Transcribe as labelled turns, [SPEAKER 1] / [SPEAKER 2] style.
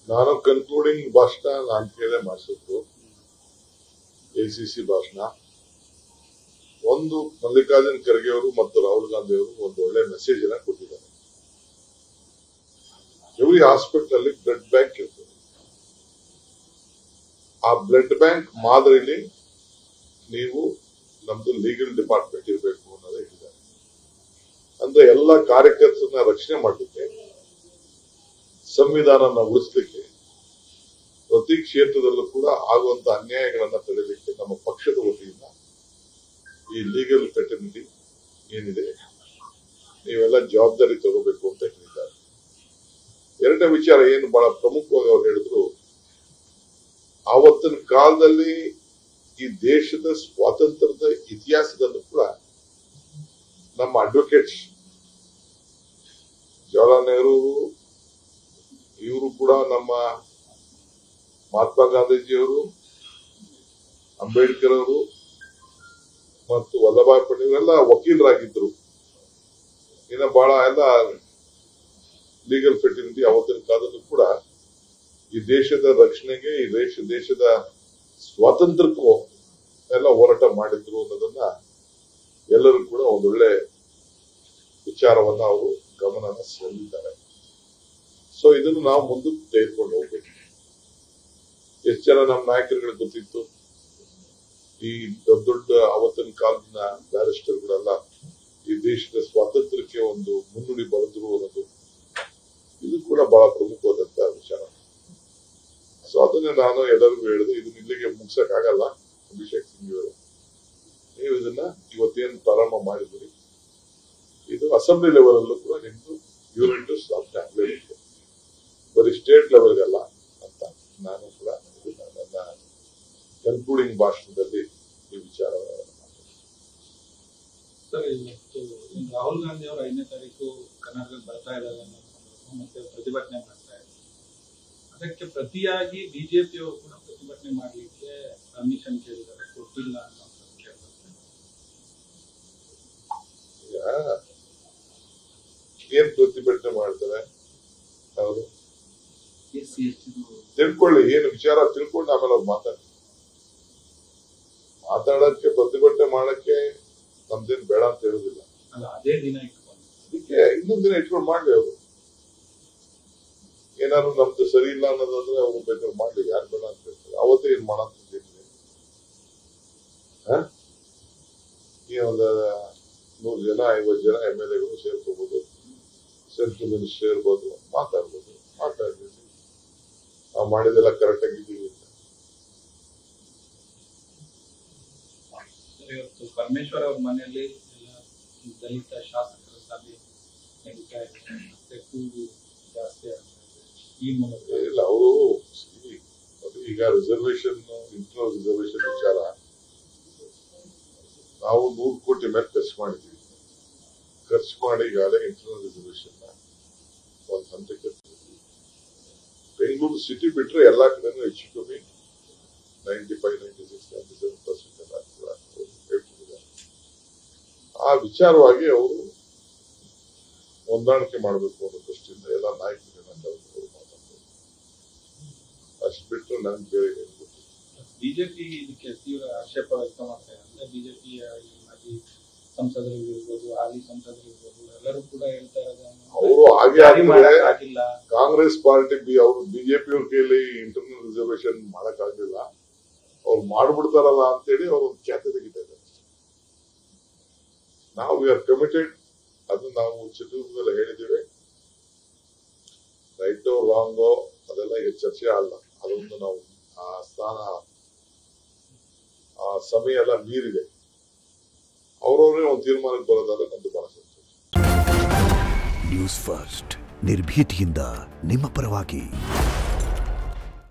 [SPEAKER 1] ನಾನು ಕನ್ಕ್ಲೂಡಿಂಗ್ ಭಾಷಣ ನಾನು ಕೇಳೇ ಮಾಡಿಸಿದ್ದು ಎಸಿಸಿ ಭಾಷಣ. ಒಂದು ಮಲ್ಲಿಕಾರ್ಜುನ್ ಖರ್ಗೆ ಅವರು ಮತ್ತು ರಾಹುಲ್ ಗಾಂಧಿ ಅವರು ಒಂದು ಒಳ್ಳೆ ಮೆಸೇಜ್ ಅನ್ನ ಕೊಟ್ಟಿದ್ದಾರೆ. ಎವ್ರಿ ಹಾಸ್ಪಿಟಲ್ ಅಲ್ಲಿ ಬ್ಲಡ್ ಬ್ಯಾಂಕ್ ಇರ್ತದೆ. ಆ ಬ್ಲಡ್ ಬ್ಯಾಂಕ್ ಮಾದರಿಲಿ ನೀವು ನಮ್ದು ಲೀಗಲ್ ಡಿಪಾರ್ಟ್ಮೆಂಟ್ ಇರಬೇಕು ಅನ್ನೋದೇ ಹೇಳಿದ್ದಾರೆ. ಅಂದ್ರೆ ಎಲ್ಲ ಕಾರ್ಯಕರ್ತರನ್ನ ರಕ್ಷಣೆ ಮಾಡಲಿಕ್ಕೆ, ಸಂವಿಧಾನನ ಉಳಿಸಲಿಕ್ಕೆ, ಪ್ರತಿ ಕ್ಷೇತ್ರದಲ್ಲೂ ಕೂಡ ಆಗುವಂತ ಅನ್ಯಾಯಗಳನ್ನ ತಡೆಯಲಿಕ್ಕೆ ನಮ್ಮ ಪಕ್ಷದ ವತಿಯಿಂದ ಈ ಲೀಗಲ್ ಫೆಟರ್ನಿಟಿ ಏನಿದೆ ನೀವೆಲ್ಲ ಜವಾಬ್ದಾರಿ ತಗೋಬೇಕು ಅಂತ ಹೇಳಿದ್ದಾರೆ. ಎರಡನೇ ವಿಚಾರ ಏನು ಬಹಳ ಪ್ರಮುಖವಾಗಿ ಅವ್ರು ಹೇಳಿದ್ರು, ಆವತ್ತಿನ ಕಾಲದಲ್ಲಿ ಈ ದೇಶದ ಸ್ವಾತಂತ್ರ್ಯದ ಇತಿಹಾಸದಲ್ಲೂ ಕೂಡ ನಮ್ಮ ಅಡ್ವೊಕೇಟ್ಸ್ ಜವಾಹರ್ಲಾಲ್ ನೆಹರು ಇವರು ಕೂಡ, ನಮ್ಮ ಮಹಾತ್ಮ ಗಾಂಧೀಜಿಯವರು, ಅಂಬೇಡ್ಕರ್ ಅವರು ಮತ್ತು ವಲ್ಲಭಾಯ್ ಪಟೇಲ್ ಇವರೆಲ್ಲ ವಕೀಲರಾಗಿದ್ರು. ಇನ್ನು ಬಹಳ ಎಲ್ಲ ಲೀಗಲ್ ಫೆಟರ್ನಿಟಿ ಅವತ್ತಿನ ಕಾಲದಲ್ಲೂ ಕೂಡ ಈ ದೇಶದ ರಕ್ಷಣೆಗೆ, ಈ ದೇಶದ ಸ್ವಾತಂತ್ರ್ಯಕ್ಕೂ ಎಲ್ಲ ಹೋರಾಟ ಮಾಡಿದ್ರು ಅನ್ನೋದನ್ನ ಎಲ್ಲರೂ ಕೂಡ ಒಂದೊಳ್ಳೆ ವಿಚಾರವನ್ನ ಅವರು ಗಮನನ ಸೆಳೆದಿದ್ದಾರೆ. ಸೊ ಇದನ್ನು ನಾವು ಮುಂದಕ್ಕೆ ತೆಗೆದುಕೊಂಡು ಹೋಗ್ಬೇಕು. ಎಷ್ಟು ಜನ ನಮ್ಮ ನಾಯಕರುಗಳಿಗೆ ಗೊತ್ತಿತ್ತು ಈ ದೊಡ್ಡ ದೊಡ್ಡ ಅವತ್ತಿನ ಕಾಲದ ಬ್ಯಾರಿಸ್ಟರ್ಗಳೆಲ್ಲ ಈ ದೇಶದ ಸ್ವಾತಂತ್ರ್ಯಕ್ಕೆ ಒಂದು ಮುನ್ನುಡಿ ಬರೆದ್ರು ಅನ್ನೋದು ಇದು ಕೂಡ ಬಹಳ ಪ್ರಮುಖವಾದಂತ ವಿಚಾರ. ಸೊ ಅದನ್ನೇ ನಾನು ಎಲ್ಲರಿಗೂ ಹೇಳಿದೆ, ಇದನ್ನ ಇಲ್ಲಿಗೆ ಮುಗಿಸಕ್ ಆಗಲ್ಲ. ಅಭಿಷೇಕ್ ಸಿಂಗ್ ಅವರು, ನೀವು ಇದನ್ನ ಇವತ್ತೇನು ಪ್ರಾರಂಭ ಮಾಡಿದ್ರಿ, ಇದು ಅಸೆಂಬ್ಲಿ ಲೆವೆಲ್ ಅಲ್ಲೂ ಕೂಡ ನಿಮ್ದು ಯೂನಿಟ್ ಆಗಲೇಬೇಕು, ಬರೀ ಸ್ಟೇಟ್ ಲೆವೆಲ್ಗಲ್ಲ ಅಂತ ನಾನು ಕೂಡ ನನ್ನ ಕನ್ಕ್ಲೂಡಿಂಗ್ ಭಾಷಣದಲ್ಲಿ ಈ ವಿಚಾರವನ್ನು
[SPEAKER 2] ಸರ್. ಇವತ್ತು ರಾಹುಲ್ ಗಾಂಧಿ ಅವರು 5ನೇ ತಾರೀಕು ಕರ್ನಾಟಕಕ್ಕೆ ಬರ್ತಾ ಇದ್ದಾರೆ ಮತ್ತೆ ಪ್ರತಿಭಟನೆ ಮಾಡ್ತಾ ಇದ್ದಾರೆ. ಅದಕ್ಕೆ ಪ್ರತಿಯಾಗಿ ಬಿಜೆಪಿ ಅವರು ಕೂಡ ಪ್ರತಿಭಟನೆ ಮಾಡ್ಲಿಕ್ಕೆ ಪರ್ಮಿಷನ್ ಕೇಳಿದ್ದಾರೆ, ಕೊಟ್ಟಿಲ್ಲ ಅಂತ
[SPEAKER 1] ಏನ್ ಪ್ರತಿಭಟನೆ ಮಾಡ್ತಾರೆ ಅವರು ತಿಳ್ಕೊಳ್ಳಿ, ಏನು ವಿಚಾರ ತಿಳ್ಕೊಂಡು ಆಮೇಲೆ ಅವ್ರು ಮಾತಾಡಕ್ಕೆ ಪ್ರತಿಭಟನೆ ಮಾಡಕ್ಕೆ ನಮ್ದೇನ್ ಬೇಡ ಅಂತ ಹೇಳುದಿಲ್ಲ.
[SPEAKER 2] ಅದೇ ದಿನ
[SPEAKER 1] ಅದಕ್ಕೆ ಇನ್ನೊಂದ್ ದಿನ ಇಟ್ಕೊಂಡು ಮಾಡ್ಲಿ. ಅವರು ಏನಾದ್ರು ನಮ್ದು ಸರಿ ಇಲ್ಲ ಅನ್ನೋದಾದ್ರೆ ಅವ್ರು ಬೇಕಾದ್ರೆ ಮಾಡ್ಲಿ, ಯಾರು ಬೇಡ ಅಂತ ಹೇಳ್ತಾರೆ. ಅವತ್ತೇ ಏನ್ ಮಾಡಂತಿದ್ದೀನಿ ಈ ಒಂದು 100 ಜನ 50 ಜನ MLA ಸೇರ್ಕೋಬಹುದು, ಸೆಂಟ್ರಲ್ ಮಿನಿಸ್ಟರ್ ಇರ್ಬೋದು, ಮಾತಾಡ್ಬೋದು. ಮಾತಾಡ್ಲಿ, ನಾವು ಮಾಡಿದೆಲ್ಲ ಕರೆಕ್ಟ್ ಆಗಿದ್ದೀವಿ ಅಂತ.
[SPEAKER 2] ಇವತ್ತು ಪರಮೇಶ್ವರ್ ಅವ್ರ ಮನೆಯಲ್ಲಿ ದಲಿತ ಶಾಸಕರ ಸಭೆ ನಡೀತಾ ಇದೆ, ಮತ್ತೆ ಕೂಗು ಜಾಸ್ತಿ ಈ ಮೂಲಕ
[SPEAKER 1] ಇಲ್ಲ. ಅವರು ಈಗ ರಿಸರ್ವೇಶನ್, ಇಂಟರ್ನಲ್ ರಿಸರ್ವೇಶನ್ ವಿಚಾರ ನಾವು 100 ಕೋಟಿ ಮೇಲೆ ಖರ್ಚು ಮಾಡಿದ್ವಿ. ಖರ್ಚು ಮಾಡಿ ಈಗಾಗಲೇ ಇಂಟರ್ನಲ್ ರಿಸರ್ವೇಶನ್ ಒಂದು ಹಂತಕ್ಕೆ ಬೆಂಗಳೂರು ಸಿಟಿ ಬಿಟ್ರೆ ಎಲ್ಲಾ ಕಡೆನೂ ಹೆಚ್ಚು ಕಮ್ಮಿ 95, 96, 97% ಎಲ್ಲ ಹೇಳ್ತಿದ್ದಾರೆ. ಆ ವಿಚಾರವಾಗಿ ಅವರು ಹೊಂದಾಣಿಕೆ ಮಾಡಬೇಕು ಅನ್ನೋ ದೃಷ್ಟಿಯಿಂದ ಎಲ್ಲ ನಾಯಕರನ್ನ ಕರೆದು ಮಾತಾಡ್ತಾರೆ. ಅಷ್ಟು ಬಿಟ್ಟರೆ ನನ್ಗೆ ಬೇರೆ ಏನು ಗೊತ್ತಿಲ್ಲ.
[SPEAKER 2] ಬಿಜೆಪಿ ಇದಕ್ಕೆ ತೀವ್ರ ಆಕ್ಷೇಪ ವ್ಯಕ್ತ ಮಾಡ್ತಾರೆ. ಅಂದ್ರೆ ಬಿಜೆಪಿ ಮಾಜಿ ಸಂಸದರಿರ್ಬೋದು, ಹಾಲಿ ಸಂಸದರಿರ್ಬೋದು, ಎಲ್ಲರೂ ಕೂಡ ಹೇಳ್ತಾ ಇರೋದು
[SPEAKER 1] ಅವರು ಹಾಗೆ ಆಗಿಲ್ಲ. ಕಾಂಗ್ರೆಸ್ ಪಾರ್ಟಿ ಅವರು ಬಿಜೆಪಿ ಅವ್ರ ಕೈಯಲ್ಲಿ ಇಂಟರ್ನಲ್ ರಿಸರ್ವೇಶನ್ ಮಾಡಕ್ ಆಗಿಲ್ಲ, ಅವ್ರು ಮಾಡ್ಬಿಡ್ತಾರಲ್ಲ ಅಂತೇಳಿ ಅವ್ರು ಒಂದು ಖ್ಯಾತಿ ತೆಗಿತಾ ಇದ್ದಾರೆ. ನಾವು ವಿ ಆರ್ ಕಮಿಟೆಡ್. ಅದು ನಾವು ಚಿತ್ರದುರ್ಗದಲ್ಲಿ ಹೇಳಿದ್ದೇವೆ. ರೈಟೋ ರಾಂಗೋ ಅದೆಲ್ಲ ಈಗ ಚರ್ಚೆ ಅಲ್ಲ. ಅದೊಂದು ನಾವು ಆ ಸ್ಥಾನ, ಆ ಸಮಯ ಎಲ್ಲ ಮೀರಿದೆ. ಅವರವರೇ ಒಂದು ತೀರ್ಮಾನಕ್ಕೆ ಬರೋದಾದ್ರೆ ನಮ್ದು ಬಹಳ ಸಂತೋಷ.
[SPEAKER 3] ನ್ಯೂಸ್ ಫಸ್ಟ್, ನಿರ್ಭೀತಿಯಿಂದ ನಿಮ್ಮ ಪರವಾಗಿ.